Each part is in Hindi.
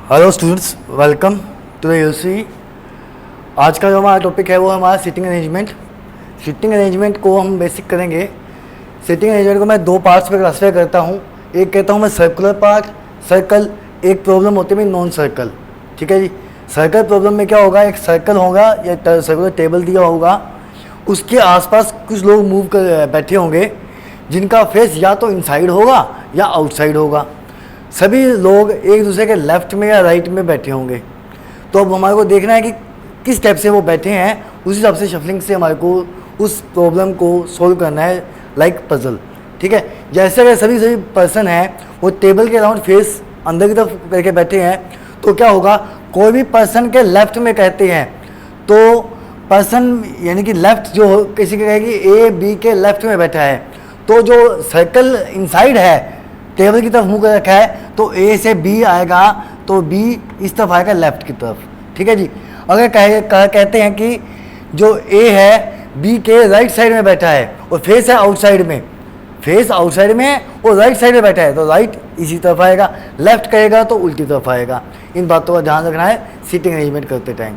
Hello students, welcome to the UC. आज का जो हमारा टॉपिक है वो हमारा सिटिंग अरेंजमेंट। सिटिंग अरेंजमेंट को हम बेसिक करेंगे। सिटिंग अरेंजमेंट को मैं दो पार्ट्स में क्लासीफाई करता हूँ। एक कहता हूँ मैं सर्कुलर पार्ट, सर्कल। एक प्रॉब्लम होती है नॉन सर्कल। ठीक है जी। सर्कल प्रॉब्लम में क्या होगा, एक सर्कल होगा या सर्कुलर टेबल दिया होगा, उसके आसपास कुछ लोग मूव कर बैठे होंगे जिनका फेस या तो इनसाइड होगा या आउटसाइड होगा। सभी लोग एक दूसरे के लेफ्ट में या राइट में बैठे होंगे। तो अब हमारे को देखना है कि किस टाइप से वो बैठे हैं, उस हिसाब से शफलिंग से हमारे को उस प्रॉब्लम को सॉल्व करना है, लाइक पजल। ठीक है। जैसे अगर सभी पर्सन हैं वो टेबल के अराउंड फेस अंदर की तरफ करके बैठे हैं, तो क्या होगा, कोई भी पर्सन के लेफ्ट में कहते हैं तो पर्सन यानी कि लेफ्ट जो किसी के कहेगी ए बी के लेफ्ट में बैठा है, तो जो सर्कल इनसाइड है टेबल की तरफ मुंह कर रखा है, तो ए से बी आएगा तो बी इस तरफ आएगा लेफ्ट की तरफ। ठीक है जी। अगर कहते हैं कि जो ए है बी के राइट साइड में बैठा है और फेस है आउटसाइड में, फेस आउटसाइड में और राइट साइड में बैठा है, तो राइट इसी तरफ आएगा, लेफ्ट कहेगा तो उल्टी तरफ आएगा। इन बातों का ध्यान रखना है सीटिंग अरेंजमेंट करते टाइम।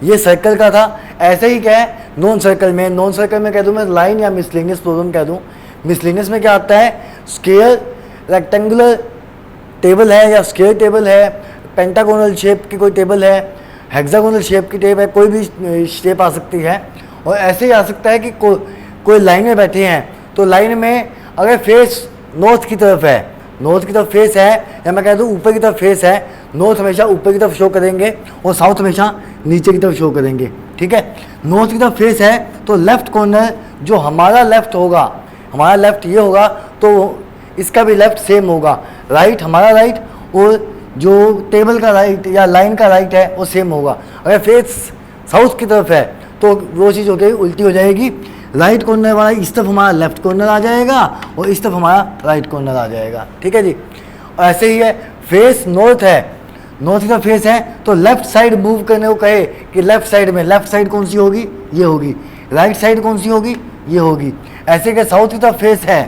ये सर्कल का था। ऐसे ही क्या है नॉन सर्कल में, नॉन सर्कल में कह दूँ मैं लाइन या मिसलिनियस प्रॉब्लम कह दूँ। मिसलिनियस में क्या आता है, स्क्वायर रेक्टेंगुलर टेबल है या स्क्वायर टेबल है, पेंटागोनल शेप की कोई टेबल है, हेक्सागोनल शेप की टेबल है, कोई भी शेप आ सकती है। और ऐसे ही आ सकता है कि कोई लाइन में बैठे हैं, तो लाइन में अगर फेस नॉर्थ की तरफ है, नॉर्थ की तरफ फेस है, या मैं कह दूँ ऊपर की तरफ फेस है, नॉर्थ हमेशा ऊपर की तरफ शो करेंगे और साउथ हमेशा नीचे की तरफ शो करेंगे। ठीक है। नॉर्थ की तरफ फेस है तो लेफ्ट कॉर्नर जो हमारा लेफ्ट होगा, हमारा लेफ्ट ये होगा तो इसका भी लेफ्ट सेम होगा। राइट हमारा राइट और जो टेबल का राइट या लाइन का राइट है वो सेम होगा। अगर फेस साउथ की तरफ है तो वो चीज़ हो गई उल्टी हो जाएगी। राइट कॉर्नर वाला इस तरफ हमारा लेफ्ट कॉर्नर आ जाएगा और इस तरफ हमारा राइट कॉर्नर आ जाएगा। ठीक है जी। और ऐसे ही है, फेस नॉर्थ है, नॉर्थ की तरफ फेस है तो लेफ्ट साइड मूव करने को कहे कि लेफ्ट साइड में, लेफ्ट साइड कौन सी होगी, ये होगी। राइट साइड कौन सी होगी, ये होगी। ऐसे कि साउथ की तरफ फेस है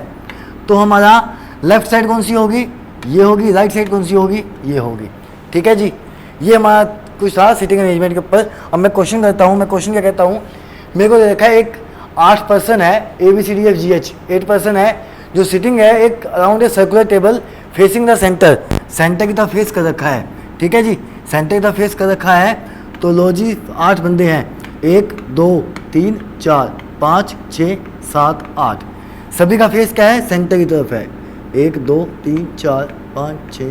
तो हमारा लेफ्ट साइड कौन सी होगी, ये होगी। राइट साइड कौन सी होगी, ये होगी। ठीक है जी। ये हमारा कुछ था सिटिंग अरेंजमेंट के ऊपर। अब मैं क्वेश्चन करता हूँ। मैं क्वेश्चन क्या कहता हूँ, मेरे को देखा है एक 8 पर्सन है, ABCDFGH 8 पर्सन है जो सिटिंग है एक around a circular table facing the centre, centre की तरफ फेस कर रखा है। ठीक है जी। सेंटर की तरफ फेस कर रखा है तो लो जी 8 बंदे हैं, 1 2 3 4 5 6 7 8। सभी का फेस क्या है, सेंटर की तरफ है। 1 2 3 4 5 6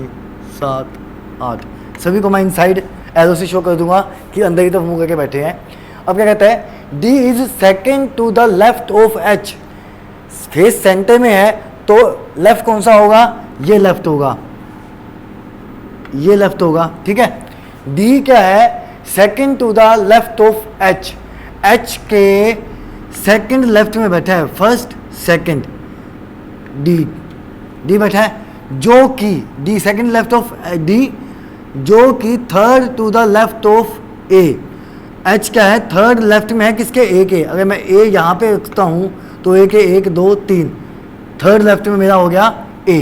7 8। सभी को मैं इनसाइड एरो से शो कर दूंगा कि अंदर की तरफ मुंह करके बैठे हैं। अब क्या कहता है, D is second to the left of H। Face centre में है तो लेफ्ट कौन सा होगा, ये लेफ्ट होगा, ये लेफ्ट होगा। ठीक है। D क्या है, second to the left of H। H के सेकेंड लेफ्ट में बैठा है, फर्स्ट सेकेंड D बैठा है, जो कि D second left of D, जो कि third to the left of A। H क्या है, थर्ड लेफ्ट में है किसके, A के। अगर मैं A यहाँ पे रखता हूँ तो A के 1 2 3, थर्ड लेफ्ट में मेरा हो गया A।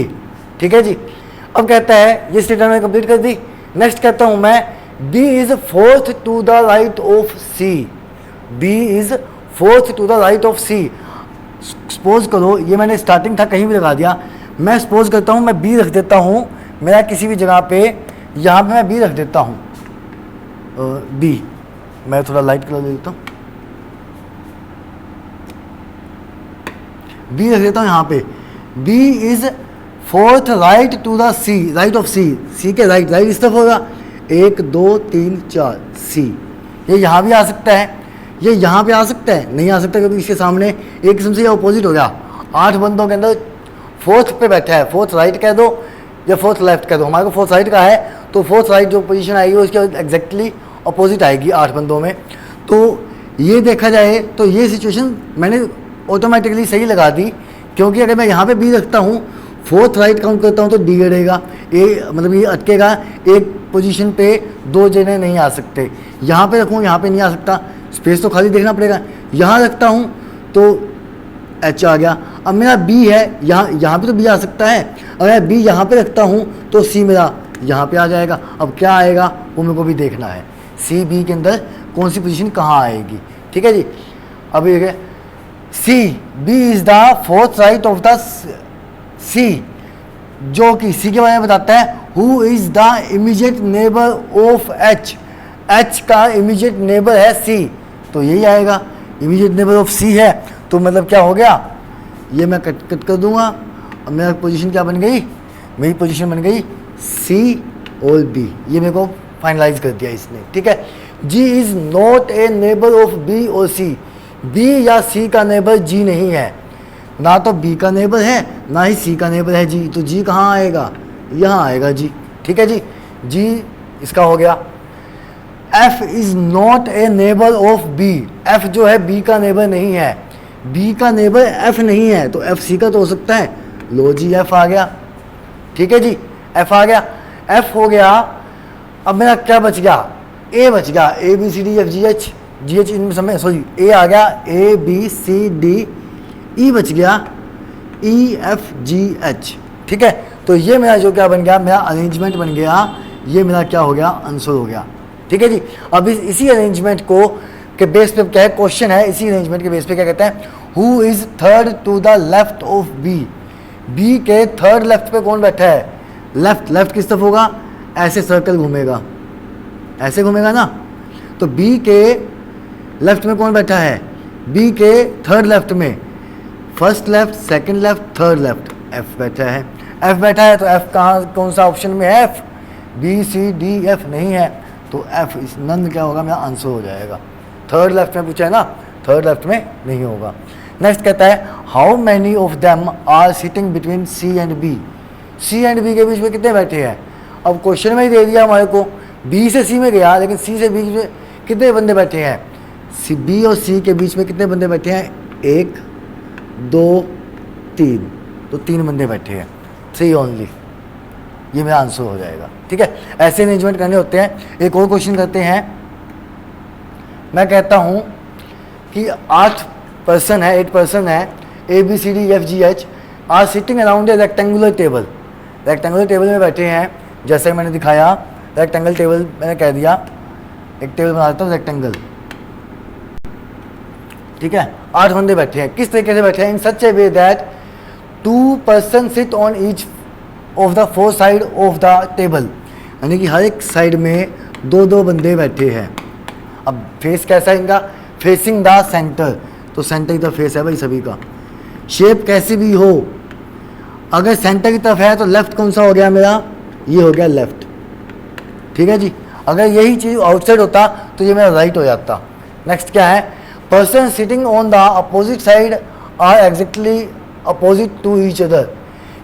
ठीक है जी। अब कहता है ये स्टेटमेंट मैंने कंप्लीट कर दी। नेक्स्ट कहता हूँ मैं, B is fourth to the right of C। B is fourth to the right of C। Suppose करो, ये मैंने स्टार्टिंग था कहीं भी लगा दिया, मैं सपोज करता हूँ मैं B रख देता हूँ मेरा किसी भी जगह पे, यहाँ पे मैं B रख देता हूँ, B मैं थोड़ा लाइट कलर दे देता हूँ, B रख देता हूँ यहाँ पे। B is fourth right to the C, right of C के राइट, राइट इस तरफ होगा। 1 2 3 4 C। ये यहाँ भी आ सकता है, ये यहाँ पे आ सकता है, नहीं आ सकता क्योंकि इसके सामने एक किस्म से ये अपोजिट हो गया। 8 बंदों के अंदर फोर्थ पे बैठा है, फोर्थ राइट कह दो या फोर्थ लेफ्ट कह दो। हमारे को फोर्थ राइट का है तो फोर्थ राइट जो पोजीशन आएगी उसके एग्जैक्टली अपोजिट आएगी 8 बंदों में। तो ये देखा जाए तो ये सिचुएशन मैंने ऑटोमेटिकली सही लगा दी, क्योंकि अगर मैं यहाँ पे B रखता हूँ, फोर्थ राइट काउंट करता हूँ तो D रहेगा, मतलब ये अटकेगा एक पोजीशन पे, 2 जने नहीं आ सकते। यहाँ पे रखूँ, यहाँ पे नहीं आ सकता, स्पेस तो खाली देखना पड़ेगा। यहाँ रखता हूँ तो H आ गया। अब मेरा B है, यहाँ पे तो B आ सकता है। अगर B यहाँ पे रखता हूँ तो C मेरा यहाँ पे आ जाएगा। अब क्या आएगा वो मेरे को भी देखना है, सी बी के अंदर कौन सी पोजीशन कहाँ आएगी। ठीक है जी। अब ये C B is the fourth right of the C, जो कि सी के बारे में बताता है who is the immediate neighbour of H, H का इमीडिएट नेबर है सी, तो यही आएगा। इमीडिएट नेबर ऑफ सी है तो मतलब क्या हो गया, ये मैं कट कर दूंगा। अब मेरा पोजीशन क्या बन गई, मेरी पोजीशन बन गई सी और बी, ये मेरे को फाइनलाइज कर दिया इसने। ठीक है। G is not a neighbour of B और सी, बी या सी का नेबर जी नहीं है, ना तो बी का नेबर है ना ही सी का नेबर है जी, तो जी कहाँ आएगा, यहाँ आएगा जी। ठीक है जी, जी इसका हो गया। F is not a neighbour of B, F जो है बी का नेबर नहीं है, बी का नेबर एफ नहीं है, तो एफ सी का तो हो सकता है। लो जी एफ आ गया। ठीक है जी, एफ आ गया, एफ हो गया। अब मेरा क्या बच गया, ए बच गया, A B C D F G H, G H इनमें समय सॉरी ए आ गया, ए बी सी डी, ई बच गया, ई एफ जी एच। ठीक है, तो ये मेरा जो क्या बन गया, मेरा अरेंजमेंट बन गया, ये मेरा क्या हो गया, आंसर हो गया। ठीक है जी। अब इसी अरेंजमेंट को के बेस पे क्या है, क्वेश्चन है, इसी अरेंजमेंट के बेस पे क्या कहते हैं, who is third to the left of B, B के थर्ड लेफ्ट पे कौन बैठा है, लेफ्ट, लेफ्ट किस तरफ होगा, ऐसे सर्कल घूमेगा, ऐसे घूमेगा ना, तो बी के लेफ्ट में कौन बैठा है, बी के थर्ड लेफ्ट में, first left, second left, third left, F बैठा है। एफ बैठा है तो एफ कहाँ, कौन सा ऑप्शन में है, F, B C D F नहीं है, तो एफ इस नन क्या होगा, मेरा आंसर हो जाएगा। थर्ड लेफ्ट में पूछा है ना, थर्ड लेफ्ट में नहीं होगा। नेक्स्ट कहता है how many of them are sitting between C and B, C and B के बीच में कितने बैठे हैं। अब क्वेश्चन में ही दे दिया हमारे को, बी से सी में गया, लेकिन सी से बी में कितने बंदे बैठे हैं, सी बी और सी के बीच में कितने बंदे बैठे हैं, एक दो तीन, तो तीन बंदे बैठे हैं, 3 ओनली, ये मेरा आंसर हो जाएगा। ठीक है, ऐसे अरेंजमेंट करने होते हैं। एक और क्वेश्चन करते हैं, मैं कहता हूँ कि 8 पर्सन है, 8 पर्सन है, A B C D F G H are sitting around a rectangular table, rectangular table में बैठे हैं, जैसे मैंने दिखाया रेक्टेंगल टेबल, मैंने कह दिया एक टेबल बना देता हूँ रेक्टेंगल। ठीक है, 8 बंदे बैठे हैं, किस तरीके से बैठे हैं, in such a way that 2 person sit on each of the 4 side of the table, यानी कि हर एक साइड में 2-2 बंदे बैठे हैं। अब फेस कैसा है इनका, फेसिंग द सेंटर, तो सेंटर की तरफ फेस है भाई सभी का। शेप कैसी भी हो, अगर सेंटर की तरफ है तो लेफ्ट कौन सा हो गया मेरा, ये हो गया लेफ्ट। ठीक है जी, अगर यही चीज़ आउटसाइड होता तो ये मेरा राइट हो जाता। नेक्स्ट क्या है, person sitting on the opposite side are exactly opposite to each other,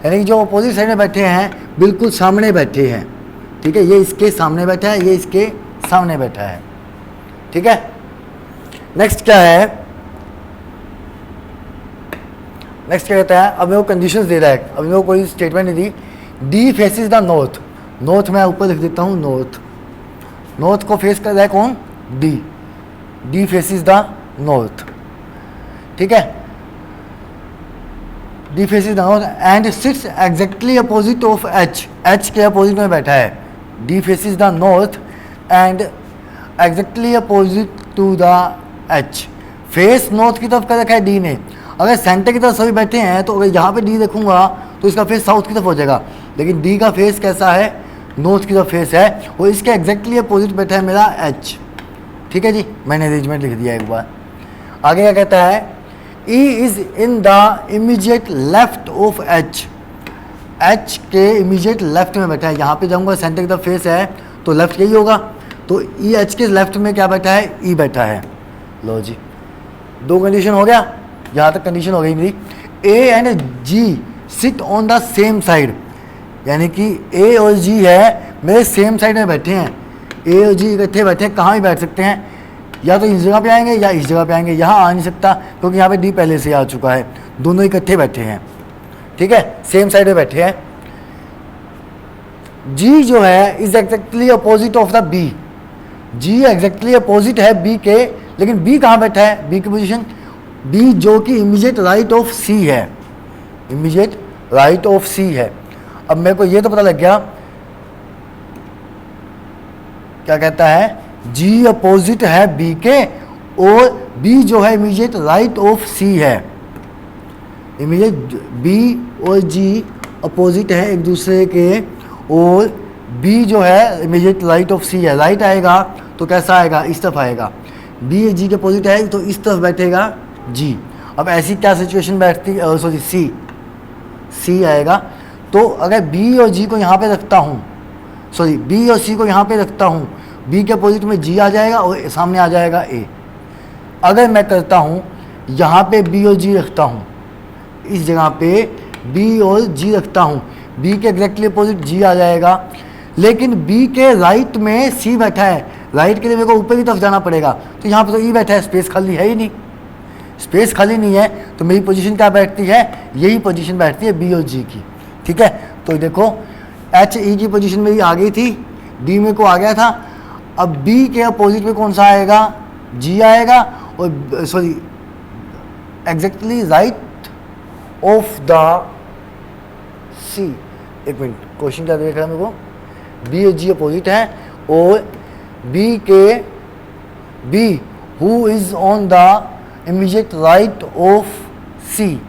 यानी कि जो अपोजिट साइड में बैठे हैं बिल्कुल सामने बैठे हैं। ठीक है, ये इसके सामने बैठा है, ये इसके सामने बैठा है। ठीक है, नेक्स्ट क्या है, नेक्स्ट क्या कहता है, अब मेरे को कंडीशंस दे रहा है, अब मेरे को कोई स्टेटमेंट नहीं दी। D faces the north, north मैं ऊपर लिख देता हूँ, नॉर्थ, नॉर्थ को फेस कर रहा है कौन, D, D faces the north. ठीक है, D faces the north and sits exactly opposite of H, H के अपोजिट में बैठा है। D faces the north and exactly opposite to the H, face north की तरफ कर रखा है डी ने। अगर सेंटर की तरफ सभी बैठे हैं तो अगर यहाँ पे डी देखूंगा तो इसका फेस साउथ की तरफ हो जाएगा, लेकिन डी का फेस कैसा है, नॉर्थ की तरफ फेस है, और इसके एग्जैक्टली अपोजिट बैठा है मेरा एच। ठीक है जी, मैंने अरेंजमेंट लिख दिया एक बार। आगे क्या कहता है, E is in the immediate left of H, H के इमीडिएट लेफ्ट में बैठा है। यहाँ पे जाऊँगा, सेंटर की तरफ फेस है तो लेफ्ट यही होगा, तो ई एच के लेफ्ट में क्या बैठा है, ई बैठा है। लो जी, 2 कंडीशन हो गया, यहाँ तक कंडीशन हो गई मेरी। A and G sit on the same side, यानी कि ए और जी है मेरे सेम साइड में बैठे हैं, ए और जी इकट्ठे बैठे हैं, कहाँ भी बैठ सकते हैं, या तो इस जगह पे आएंगे या इस जगह पे आएंगे, यहाँ आ नहीं सकता क्योंकि यहाँ पे डी पहले से आ चुका है, दोनों इकट्ठे बैठे हैं। ठीक है, सेम साइड में बैठे हैं। जी जो है is exactly opposite of the B, G exactly opposite है बी के, लेकिन बी कहाँ बैठा है, बी की पोजीशन, बी जो कि इमीडिएट राइट ऑफ सी है, इमीडिएट राइट ऑफ सी है। अब मेरे को ये तो पता लग गया क्या कहता है, जी अपोजिट है बी के और बी जो है इमीडिएट राइट ऑफ सी है। इमीडिएट बी और जी अपोजिट है एक दूसरे के और बी जो है इमीडिएट राइट ऑफ सी है। राइट आएगा तो कैसा आएगा, इस तरफ आएगा। बी जी के अपोजिट है तो इस तरफ बैठेगा जी। अब ऐसी क्या सिचुएशन बैठती है, सॉरी सी आएगा। तो अगर बी और जी को यहाँ पे रखता हूँ, सॉरी बी और सी को यहाँ पे रखता हूँ, बी के अपोजिट में जी आ जाएगा और सामने आ जाएगा ए। अगर मैं करता हूँ यहाँ पे बी और जी रखता हूँ, इस जगह पे बी और जी रखता हूँ, बी के एग्जैक्टली अपोजिट जी आ जाएगा। लेकिन बी के राइट में सी बैठा है, राइट के लिए मेरे को ऊपर की तरफ जाना पड़ेगा, तो यहाँ पे तो ई बैठा है, स्पेस खाली है ही नहीं। स्पेस खाली नहीं है तो मेरी पोजीशन क्या बैठती है, यही पोजीशन बैठती है बी और जी की। ठीक है, तो देखो एच ई की पोजीशन मेरी आ गई थी, डी में को आ गया था। अब बी के अपोजिट में कौन सा आएगा, जी आएगा और sorry exactly right of the C. एक मिनट, क्वेश्चन क्या देख रहा है मेरे को, बी और जी अपोजिट है और B who is on the immediate right of C.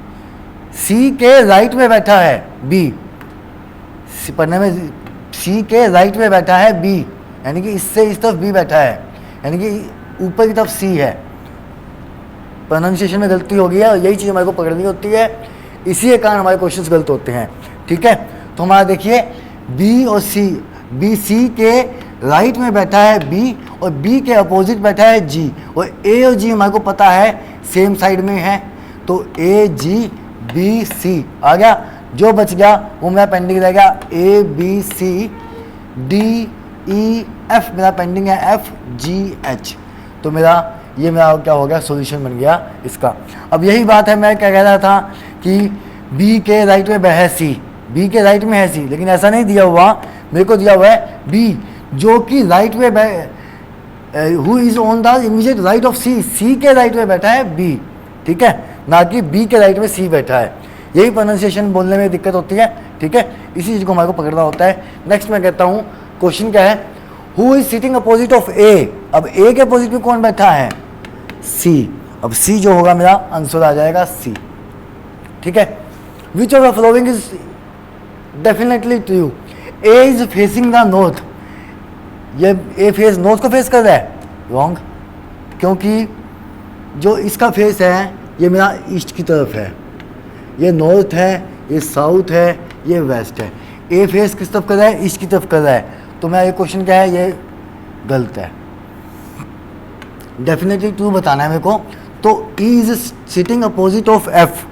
C के राइट में बैठा है बी, पढ़ने में सी के राइट में बैठा है बी, यानी कि इससे इस तरफ बी बैठा है, यानी कि ऊपर की तरफ सी है। प्रोनाउंसिएशन में गलती हो गई है और यही चीज़ हमारे को पकड़नी होती है, इसी के कारण हमारे क्वेश्चंस गलत होते हैं। ठीक है, तो हमारा देखिए बी और सी, बी सी के राइट में बैठा है बी और बी के अपोजिट बैठा है जी, और ए और जी हमारे को पता है सेम साइड में है, तो ए जी बी सी आ गया। जो बच गया वो मेरा पेंडिंग रह गया A B C D E F, मेरा पेंडिंग है एफ जी एच। तो ये मेरा क्या हो गया, सॉल्यूशन बन गया इसका। अब यही बात है, मैं क्या कह रहा था कि बी के राइट में है सी, बी के राइट में है सी, लेकिन ऐसा नहीं दिया हुआ, मेरे को दिया हुआ है बी जो कि राइट में who is on the immediate right of C, C के राइट में बैठा है बी। ठीक है, ना कि बी के राइट में सी बैठा है। यही प्रोनाउंसिएशन बोलने में दिक्कत होती है। ठीक है, इसी चीज़ को हमारे को पकड़ना होता है। नेक्स्ट मैं कहता हूँ, क्वेश्चन क्या है, who is sitting opposite of A. अब ए के अपोजिट में कौन बैठा है, सी। अब सी जो होगा मेरा आंसर आ जाएगा सी। ठीक है, which of the following is definitely true, A is facing the north. ये ए फेस नॉर्थ को फेस कर रहा है, रॉन्ग, क्योंकि जो इसका फेस है ये मेरा ईस्ट की तरफ है, ये नॉर्थ है, ये साउथ है, ये वेस्ट है। ए फेस किस तरफ कर रहा है, ईस्ट की तरफ कर रहा है, तो मेरा ये क्वेश्चन क्या है, ये गलत है। डेफिनेटली ट्रू बताना है मेरे को। तो E is sitting opposite of F,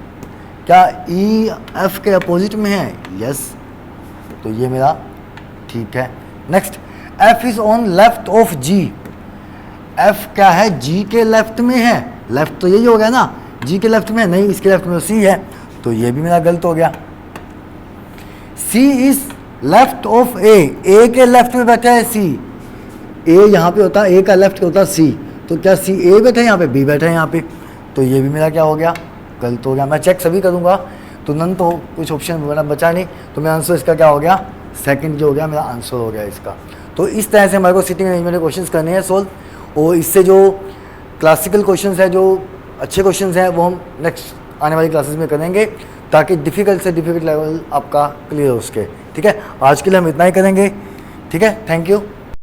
क्या ई एफ के अपोजिट में है, यस, तो ये मेरा ठीक है। Next, F is on left of G. F क्या है, जी के लेफ्ट में है, लेफ्ट तो यही हो गया ना, जी के लेफ्ट में नहीं, इसके लेफ्ट में सी है, तो ये भी मेरा गलत हो गया। सी इज लेफ्ट ऑफ ए के लेफ्ट में बैठा है सी, ए यहाँ पे होता है, ए का लेफ्ट होता है सी, तो क्या सी ए बैठा है यहाँ पे, बी बैठा है यहाँ पे, तो ये भी मेरा क्या हो गया, गलत हो गया। मैं चेक सभी करूँगा, तुरंत तो कुछ ऑप्शन बचा नहीं, तो मेरा आंसर इसका क्या हो गया, सेकंड जो हो गया मेरा आंसर हो गया इसका। तो इस तरह से हमारे को सिटिंग अरेंजमेंट के क्वेश्चन करने हैं सोल्व, और इससे जो क्लासिकल क्वेश्चन है, जो अच्छे क्वेश्चन हैं, वो हम नेक्स्ट आने वाली क्लासेस में करेंगे, ताकि डिफ़िकल्ट से डिफ़िकल्ट लेवल आपका क्लियर हो सके। ठीक है, आज के लिए हम इतना ही करेंगे। ठीक है, थैंक यू।